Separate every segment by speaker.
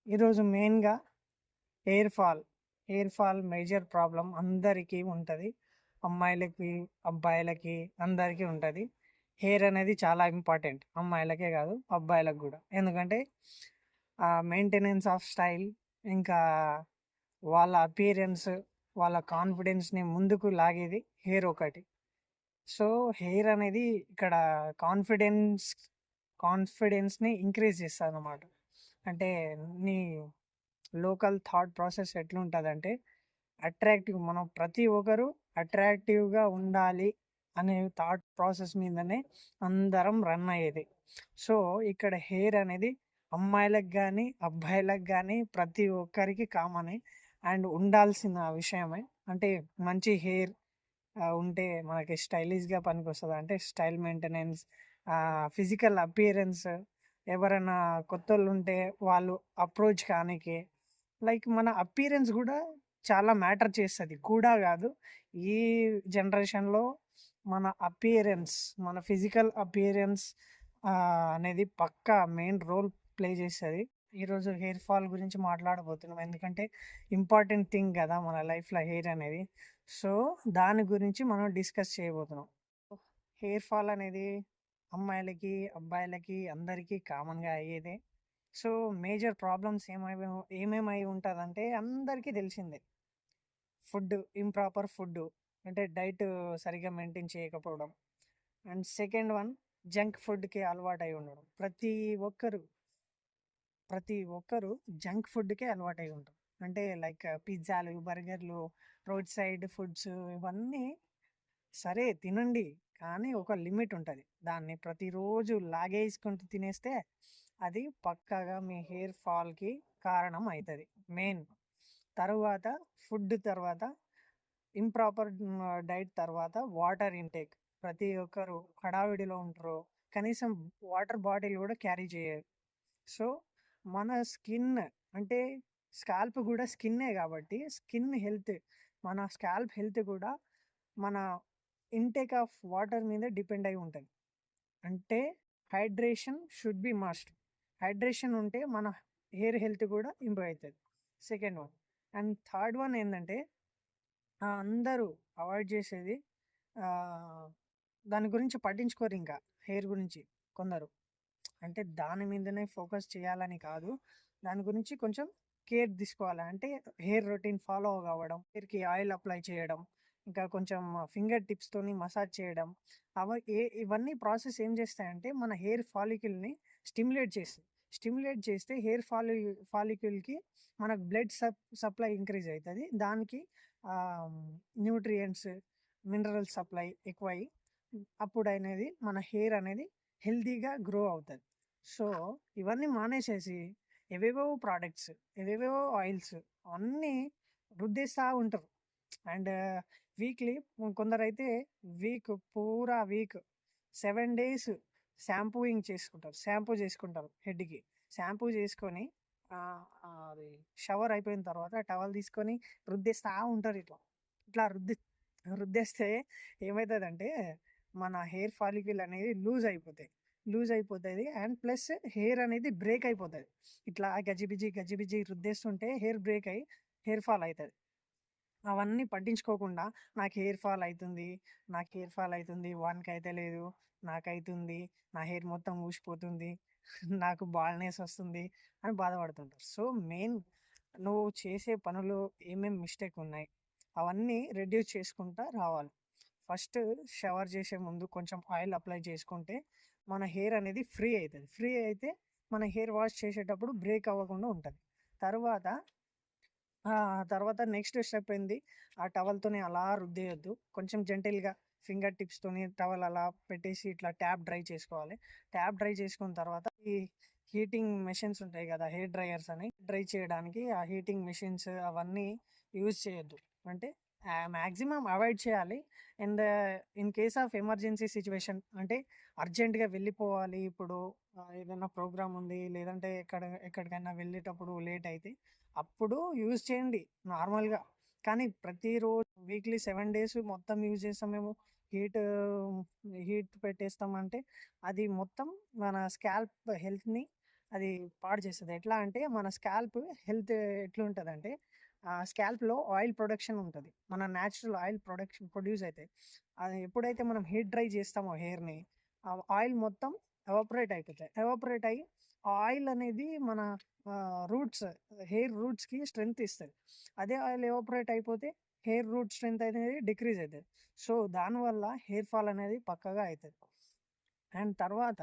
Speaker 1: ఈరోజు మెయిన్‌గా hair fall. Hair fall major problem అందరికీ ఉంటది. అమ్మాయిలకి, అబ్బాయిలకి అందరికీ ఉంటది. హెయిర్ అనేది చాలా ఇంపార్టెంట్. అమ్మాయిలకే కాదు అబ్బాయిలకు గూడా. ఎందుకంటే మెయింటెనెన్స్ ఆఫ్ స్టైల్, ఇంకా వాళ్ళ అపియరెన్స్, వాళ్ళ కాన్ఫిడెన్స్‌ని ముందుకు లాగేది హెయిర్ ఒకటి. సో, హెయిర్ అనేది ఇక్కడ కాన్ఫిడెన్స్‌ని ఇంక్రీజ్ చేస్తదనమాట. అంటే నీ లోకల్ థాట్ ప్రాసెస్ ఎట్లుంటదంటే, మనం ప్రతి ఒక్కరు అట్రాక్టివ్‌గా ఉండాలి అనే థాట్ ప్రాసెస్ మీదనే అందరం రన్ అయ్యేది. సో, ఇక్కడ హెయిర్ అనేది అమ్మాయిలకు గానీ, అబ్బాయిలకు గానీ ప్రతి ఒక్కరికి కామనే అండ్ ఉండాల్సిన విషయమే. అంటే మంచి హెయిర్ ఉంటే మనకి స్టైలిష్‌గా పనికొస్తది. అంటే స్టైల్ మెయింటెనెన్స్, ఫిజికల్ అపియరెన్స్, ఎవరైనా కొత్తోళ్ళుంటే వాళ్ళు అప్రోచ్ కానీకి, లైక్ మన అపియరెన్స్ గూడా చాలా మ్యాటర్ చేస్తది. కూడా గాదు. ఈ జనరేషన్‌లో మన ఫిజికల్ అపియరెన్స్ అనేది పక్కా మెయిన్ రోల్ ప్లే చేస్తది. ఈరోజు హెయిర్ ఫాల్ గురించి మాట్లాడబోతున్నాం. ఎందుకంటే ఇంపార్టెంట్ థింగ్ గదా! మన లైఫ్‌లో హెయిర్ అనేది. సో, దాని గురించి మనం డిస్కస్ చేయబోతున్నాం. హెయిర్ ఫాల్ అనేది అమ్మాయిలకి, అబ్బాయిలకి అందరికీ కామన్‌గా అయ్యేదే. సో, మేజర్ ప్రాబ్లమ్స్ ఏమేమై ఉంటదంటే అందరికీ తెలిసిందే. Improper food. అంటే డైట్ సరిగ్గా మెయింటైన్ చేయకపోవడం. అండ్ సెకండ్ వన్ జంక్ ఫుడ్‌కి అలవాటై ఉండడం. ఒక్కరు, ప్రతి ఒక్కరు జంక్ ఫుడ్‌కే అలవాటై ఉంటారు. అంటే లైక్ పిజ్జాలు, బర్గర్‌లు, రోడ్ సైడ్ ఫుడ్స్ ఇవన్నీ సరే తినండి. కానీ ఒక లిమిట్ ఉంటది. దాన్ని ప్రతిరోజు లాగేసుకుంటూ తినేస్తే అది పక్కాగా మీ హెయిర్ ఫాల్‌కి కారణం అయితది. మెయిన్. తరువాత తర్వాత ఇంప్రాపర్ డైట్ తర్వాత వాటర్ ఇంటేక్. ప్రతి ఒక్కరు హడావిడిలో ఉంటారు. కనీసం వాటర్ బాటిల్ గూడా క్యారీ చేయరు. సో, మన స్కిన్ అంటే స్కాల్ప్ గూడా స్కిన్నే గాబట్టి మన స్కాల్ప్ హెల్త్ గూడా మన ఇంటేక్ ఆఫ్ వాటర్ మీద డిపెండ్ అయి ఉంటది. అంటే hydration should be must. Hydration ఉంటే మన హెయిర్ హెల్త్ గూడా ఇంప్రూవ్ అయితది. Second one. And third one ఏందంటే అందరూ అవాయిడ్ చేసేది ఆహ్, దాని గురించి పట్టించుకోరింకా హెయిర్ గురించి కొందరు. అంటే దాని మీదనే ఫోకస్ చేయాలని కాదు. దాని గురించి కొంచెం కేర్ తీసుకోవాలి. అంటే హెయిర్ రొటీన్ ఫాలో కావడం, హెయిర్‌కి ఆయిల్ అప్లై చేయడం, ఇంకా కొంచెం ఫింగర్ టిప్స్‌తోని మసాజ్ చేయడం. ఇవన్నీ ప్రాసెస్ ఏం చేస్తాయంటే మన హెయిర్ ఫాలిక్యూల్‌ని స్టిమ్యులేట్ చేస్తాయి. స్టిమ్యులేట్ చేస్తే హెయిర్ ఫాలిక్యూల్‌కి మనకు బ్లడ్ సప్లై ఇంక్రీజ్ అయితది. దానికి ఆహ్, న్యూట్రియంట్స్, మినరల్ సప్లై ఎక్కువయ్యి అప్పుడనేది మన హెయిర్ అనేది హెల్తీగా గ్రో అవుతది. సో, ఇవన్నీ మానేసేసి ఏవేవో ఆయిల్స్ అవన్నీ రుద్దేస్తా ఉంటారు. అండ్ వీక్లీ కొందరైతే పూరా వీక్ 7 డేస్ షాంపూ చేసుకుంటారు హెడ్‌కి. షాంపూ చేసుకొని అది షవర్ అయిపోయిన తర్వాత టవల్ తీసుకొని రుద్దేస్తా ఉంటారు ఇట్లా. ఇట్లా రుద్దేస్తే ఏమైతదంటే మన హెయిర్ ఫాలిక్యూల్ అనేది లూజ్ అయిపోతది. అండ్ ప్లస్ హెయిర్ అనేది బ్రేక్ అయిపోతది. ఇట్లా గజిబిజి రుద్దేస్తుంటే హెయిర్ బ్రేక్ అయ్యి హెయిర్ ఫాల్ అయితది. అవన్నీ పట్టించుకోకుండా నాకు హెయిర్ ఫాల్ అయితుంది. వానికైతే లేదు. నాకైతుంది. నా హెయిర్ మొత్తం ఊసిపోతుంది. నాకు బాల్‌నెస్ వస్తుంది అని బాధపడుతుంటారు. సో, మెయిన్ నువ్వు చేసే పనులు మిస్టేక్ ఉన్నాయి. అవన్నీ రెడ్యూస్ చేసుకుంటా రావాలి. ఫస్ట్ షవర్ చేసే ముందు కొంచెం ఆయిల్ అప్లై చేసుకుంటే మన హెయిర్ అనేది ఫ్రీ అయితది. ఫ్రీ అయితే మన హెయిర్ వాష్ చేసేటప్పుడు బ్రేక్ అవ్వకుండా ఉంటది. తరువాత తర్వాత నెక్స్ట్ స్టెప్ ఏంది? ఆ టవల్‌తోని అలా రుద్దేయొద్దు. కొంచెం జెంటిల్‌గా ఫింగర్ టిప్స్‌తోని టవల్ అలా పెట్టేసి ఇట్లా డ్రై చేసుకోవాలి. డ్రై చేసుకున్న తర్వాత ఈ హీటింగ్ మెషిన్స్ ఉంటాయి గదా! హెయిర్ డ్రైయర్స్ అని. డ్రై చేయడానికి ఆ హీటింగ్ మెషిన్స్ అవన్నీ యూజ్ చేయొద్దు. అంటే మాక్సిమం అవాయిడ్ చేయాలి. And in case of emergency situation అంటే అర్జెంట్‌గా వెళ్ళిపోవాలి ఇప్పుడు, ఏదైనా ప్రోగ్రామ్ ఉంది, లేదంటే ఎక్కడికైనా వెళ్ళేటప్పుడు లేట్ అయితే అప్పుడు యూజ్ చేయండి నార్మల్‌గా. కానీ ప్రతిరోజు వీక్లీ 7 డేస్ మొత్తం యూజ్ చేస్తామేమో, హీట్ హీట్ పెట్టేస్తామంటే అది మొత్తం మన స్కాల్ప్ హెల్త్‌ని అది పాడు చేస్తది. ఎట్లా అంటే మన స్కాల్ప్ హెల్త్ ఎట్లుంటదంటే స్కాల్ప్‌లో ఆయిల్ ప్రొడక్షన్ ఉంటది. మన నేచురల్ ఆయిల్ ప్రొడ్యూస్ అయితాయి. అది ఎప్పుడైతే మనం హీట్ డ్రై చేస్తామో హెయిర్‌ని, ఆ ఆయిల్ మొత్తం ఎవాపరేట్ అయిపోతాయి. ఎవాపరేట్ అయ్యి ఆ ఆయిల్ అనేది మన రూట్స్ హెయిర్ రూట్స్‌కి స్ట్రెంత్ ఇస్తది. అదే ఆయిల్ ఎవాపరేట్ అయిపోతే హెయిర్ రూట్ స్ట్రెంత్ అనేది డిక్రీజ్ అయితది. సో, దానివల్ల హెయిర్ ఫాల్ అనేది పక్కాగా అయితది. అండ్ తర్వాత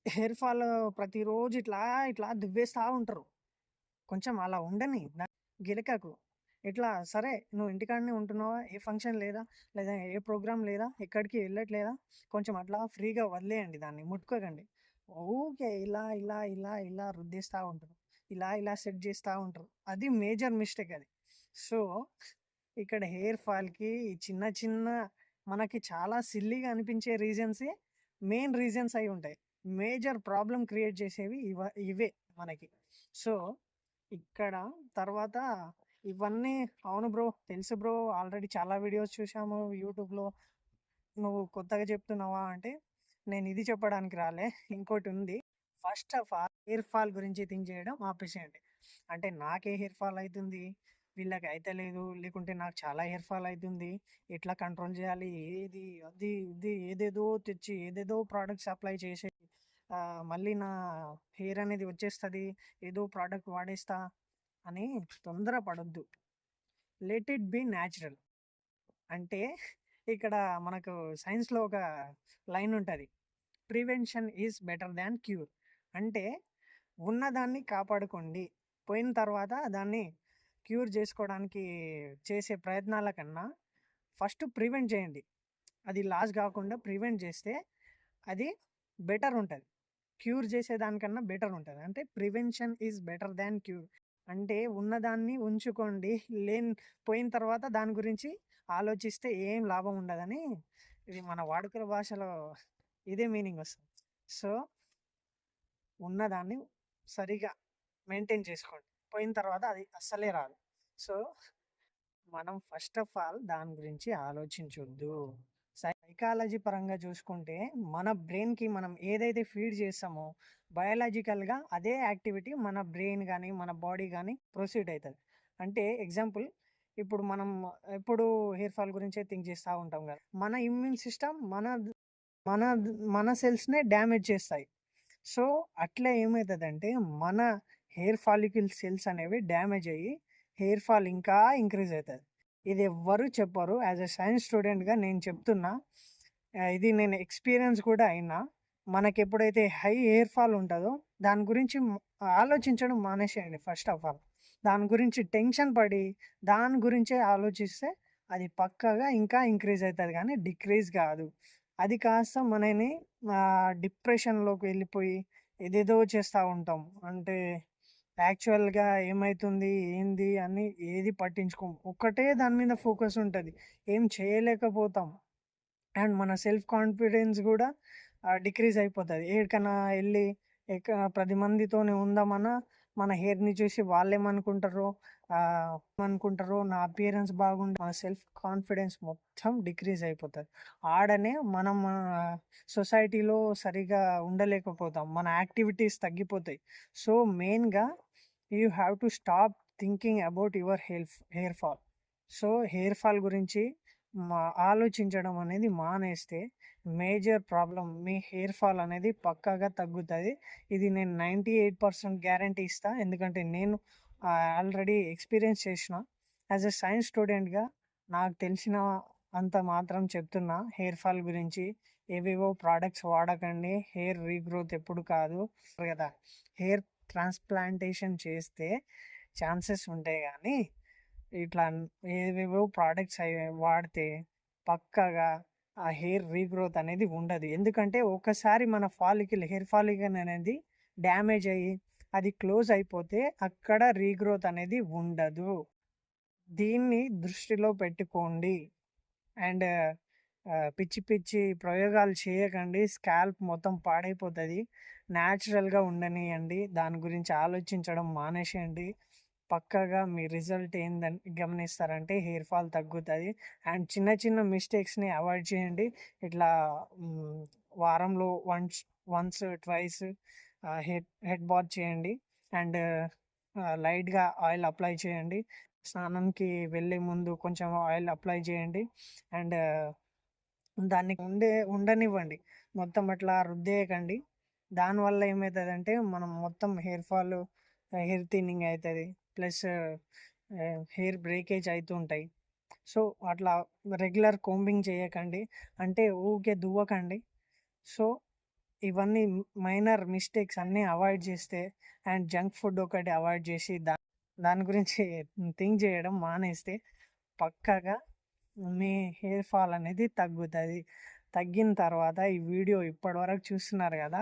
Speaker 1: హెయిర్ ఫాల్ ప్రతిరోజు ఇట్లా దువ్వేస్తా ఉంటారు. కొంచెం అలా ఉండని. గెలకకు. ఇట్లా సరే నువ్వు ఇంటికాడనే ఉంటున్నావా? ఏ ఫంక్షన్ లేదా? లేదా ఏ ప్రోగ్రామ్ లేదా? ఎక్కడికి వెళ్ళట్లేదా? కొంచెం అట్లా ఫ్రీగా వదిలేయండి దాన్ని. ముట్టుకోకండి. ఊకే ఇలా రుద్దేస్తా ఉంటారు. ఇలా సెట్ చేస్తా ఉంటారు. అది మేజర్ మిస్టేక్ అది. సో, ఇక్కడ హెయిర్ ఫాల్‌కి చిన్న చిన్న మనకి చాలా సిల్లీగా అనిపించే రీజన్సే మెయిన్ రీజన్స్ అయి ఉంటాయి. మేజర్ ప్రాబ్లమ్ క్రియేట్ చేసేవి ఇవే మనకి. సో, ఇక్కడ తర్వాత ఇవన్నీ అవును బ్రో. తెలుసు బ్రో. ఆల్రెడీ చాలా వీడియోస్ చూసాము యూట్యూబ్‌లో. నువ్వు కొత్తగా చెప్తున్నావా అంటే, నేను ఇది చెప్పడానికి రాలే. ఇంకోటుంది. First of all hair fall గురించి థింక్ చేయడం ఆపేసేయండి. అంటే నాకే హెయిర్ ఫాల్ అయితుంది. వీళ్ళకి అయితలేదు. లేకుంటే నాకు చాలా హెయిర్ ఫాల్ అయితుంది. ఎట్లా కంట్రోల్ చేయాలి? ఏది అది ఇది ఏదేదో తెచ్చి ఏదేదో ప్రొడక్ట్స్ అప్లై చేసి మళ్ళీ నా హెయిర్ అనేది వచ్చేస్తది. ఏదో ప్రొడక్ట్ వాడేస్తా అని తొందర పడొద్దు. Let it be natural. అంటే ఇక్కడ మనకు సైన్స్‌లో ఒక లైన్ ఉంటది. Prevention is better than cure. అంటే ఉన్నదాన్ని కాపాడుకోండి. పోయిన తర్వాత దాన్ని క్యూర్ చేసుకోవడానికి చేసే ప్రయత్నాల కన్నా ఫస్ట్ ప్రివెంట్ చేయండి. అది లాస్ కాకుండా ప్రివెంట్ చేస్తే అది బెటర్ ఉంటది. క్యూర్ చేసేదానికన్నా బెటర్ ఉంటది. అంటే prevention is better than cure. అంటే ఉన్నదాన్ని ఉంచుకోండి. పోయిన తర్వాత దాని గురించి ఆలోచిస్తే ఏం లాభం ఉండదని ఇది మన వాడుకల భాషలో ఇదే మీనింగ్ వస్తది. సో, ఉన్నదాన్ని సరిగా మెయింటైన్ చేసుకోండి. పోయిన తర్వాత అది అస్సలే రాదు. సో, మనం ఫస్ట్ ఆఫ్ ఆల్ దాని గురించి ఆలోచించొద్దు. సైకాలజీ పరంగా చూసుకుంటే మన బ్రెయిన్‌కి మనం ఏదైతే ఫీడ్ చేస్తామో బయోలాజికల్‌గా అదే యాక్టివిటీ మన బ్రెయిన్ గానీ, మన బాడీ గానీ ప్రొసీడ్ అయితది. అంటే ఎగ్జాంపుల్ ఇప్పుడు మనం ఎప్పుడు హెయిర్ ఫాల్ గురించే థింక్ చేస్తా ఉంటాం గదా! మన ఇమ్యూన్ సిస్టమ్ మన మన సెల్స్‌నే డ్యామేజ్ చేస్తాయి. సో, అట్లా ఏమైతదంటే మన హెయిర్ ఫాలిక్యూల్ సెల్స్ అనేవి డ్యామేజ్ అయ్యి హెయిర్ ఫాల్ ఇంకా ఇంక్రీజ్ అయితది. ఇది ఎవ్వరు చెప్పరు. యాస్ ఎ సైన్స్ స్టూడెంట్‌గా నేను చెప్తున్నా. ఇది నేను ఎక్స్‌పీరియన్స్ కూడా అయినా. మనకెప్పుడైతే హై హెయిర్ ఫాల్ ఉంటదో దాని గురించి ఆలోచించడం మానేసేయండి ఫస్ట్ ఆఫ్ ఆల్. దాని గురించి టెన్షన్ పడి దాని గురించే ఆలోచిస్తే అది పక్కాగా ఇంకా ఇంక్రీజ్ అయితది గానీ డిక్రీజ్ కాదు. అది కాస్త మనని డిప్రెషన్‌లోకి వెళ్ళిపోయి ఏదేదో చేస్తా ఉంటాం. అంటే యాక్చువల్‌గా ఏమైతుంది? ఏంది? అని ఏది పట్టించుకోము. ఒక్కటే దాని మీద ఫోకస్ ఉంటది. ఏం చేయలేకపోతాం. అండ్ మన సెల్ఫ్ కాన్ఫిడెన్స్ గూడా డిక్రీజ్ అయిపోతది. ఏడికన్నా ఎళ్లి 10 మందితోని ఉందామన్నా మన హెయిర్‌ని చూసి వాళ్ళేమనుకుంటారో నా అపియరెన్స్ మన సెల్ఫ్ కాన్ఫిడెన్స్ మొత్తం డిక్రీజ్ అయిపోతది. ఆడనే మనం సొసైటీలో సరిగ్గా ఉండలేకపోతాం. మన యాక్టివిటీస్ తగ్గిపోతాయి. సో, మెయిన్‌గా you have to stop thinking about your hair fall. So, hair fall గురించి ఆలోచించడం అనేది మానేస్తే మేజర్ ప్రాబ్లమ్ మీ హెయిర్ ఫాల్ అనేది పక్కాగా తగ్గుతది. ఇది నేను 98% గ్యారంటీ ఇస్తా. ఎందుకంటే నేను ఆల్రెడీ ఎక్స్‌పీరియన్స్ చేసిన. యాస్ ఎ సైన్స్ స్టూడెంట్‌గా నాకు తెలిసిన అంత మాత్రం చెప్తున్నా హెయిర్ ఫాల్ గురించి. ఏవేవో ప్రొడక్ట్స్ వాడకండి. హెయిర్ రీగ్రోత్ ఎప్పుడు కాదు కదా! హెయిర్ ట్రాన్స్‌ప్లాంటేషన్ చేస్తే ఛాన్సెస్ ఉంటాయి గానీ, ఇట్లా ఏవేవో ప్రొడక్ట్స్ అవి వాడితే పక్కాగా ఆ హెయిర్ రీగ్రోత్ అనేది ఉండదు. ఎందుకంటే ఒకసారి మన హెయిర్ ఫాలికల్ అనేది డ్యామేజ్ అయ్యి అది క్లోజ్ అయిపోతే అక్కడ రీగ్రోత్ అనేది ఉండదు. దీన్ని దృష్టిలో పెట్టుకోండి. అండ్ పిచ్చి పిచ్చి ప్రయోగాలు చేయకండి. స్కాల్ప్ మొత్తం పాడైపోతది. న్యాచురల్‌గా ఉండనియండి. దాని గురించి ఆలోచించడం మానేసేయండి. పక్కాగా మీ రిజల్ట్ ఏందని గమనిస్తారంటే హెయిర్ ఫాల్ తగ్గుతది. అండ్ చిన్న చిన్న మిస్టేక్స్‌ని అవాయిడ్ చేయండి. ఇట్లా వారంలో వన్స్, ట్వైస్ హెడ్ బాత్ చేయండి. అండ్ లైట్గా ఆయిల్ అప్లై చేయండి. స్నానంకి వెళ్ళే ముందు కొంచెం ఆయిల్ అప్లై చేయండి. అండ్ దాన్ని ఉండనివ్వండి. మొత్తం అట్లా రుద్దేయకండి. దానివల్ల ఏమవుతుందంటే మనం మొత్తం హెయిర్ ఫాల్, హెయిర్ థిన్నింగ్ అవుతుంది. ప్లస్ హెయిర్ బ్రేకేజ్ అవుతుంటాయి. సో అట్లా రెగ్యులర్ కోంబింగ్ చేయకండి. అంటే ఊరికే దువ్వకండి. సో ఇవన్నీ మైనర్ మిస్టేక్స్ అన్నీ అవాయిడ్ చేస్తే, అండ్ జంక్ ఫుడ్ ఒకటి అవాయిడ్ చేసి దాని గురించి థింక్ చేయడం మానేస్తే పక్కాగా మీ హెయిర్ ఫాల్ అనేది తగ్గుతుంది. తగ్గిన తర్వాత ఈ వీడియో ఇప్పటివరకు చూస్తున్నారు కదా,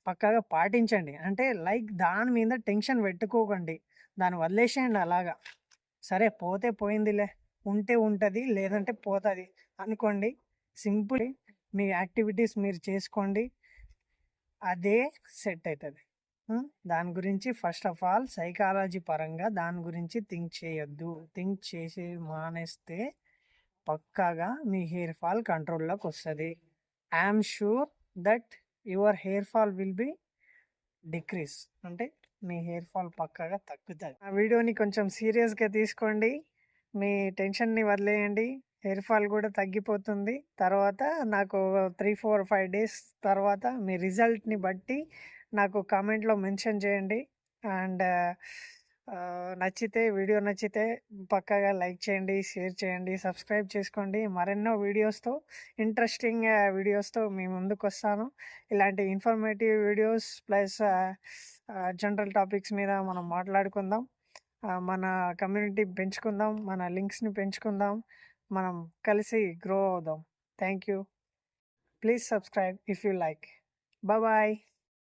Speaker 1: పక్కాగా పాటించండి. అంటే లైక్ దాని మీద టెన్షన్ పెట్టుకోకండి, దాన్ని వదిలేసేయండి అలాగా. సరే పోతే పోయిందిలే, ఉంటే ఉంటుంది లేదంటే పోతుంది అనుకోండి. సింపుల్ మీ యాక్టివిటీస్ మీరు చేసుకోండి, అదే సెట్ అవుతుంది. దాని గురించి ఫస్ట్ ఆఫ్ ఆల్ సైకాలజీ పరంగా దాని గురించి థింక్ చేయొద్దు. థింక్ చేసి మానేస్తే పక్కాగా మీ హెయిర్ ఫాల్ కంట్రోల్లోకి వస్తుంది. I'm sure that your hair fall will be decrease. అంటే మీ హెయిర్ ఫాల్ పక్కాగా తగ్గుతుంది. ఆ వీడియోని కొంచెం సీరియస్గా తీసుకోండి, మీ టెన్షన్ని వదిలేయండి. హెయిర్ ఫాల్ కూడా తగ్గిపోతుంది. తర్వాత నాకు 3-4-5 డేస్ తర్వాత మీ రిజల్ట్ని బట్టి నాకు కామెంట్లో మెన్షన్ చేయండి. అండ్ వీడియో నచ్చితే పక్కాగా లైక్ చేయండి, షేర్ చేయండి, సబ్స్క్రైబ్ చేసుకోండి. మరెన్నో ఇంట్రెస్టింగ్ వీడియోస్తో మీ ముందుకు వస్తాను. ఇలాంటి informative videos plus general topics మీద మనం మాట్లాడుకుందాం. మన కమ్యూనిటీ పెంచుకుందాం, మన లింక్స్ని పెంచుకుందాం, మనం కలిసి గ్రో అవుదాం. Thank you. Please subscribe if you like. Bye.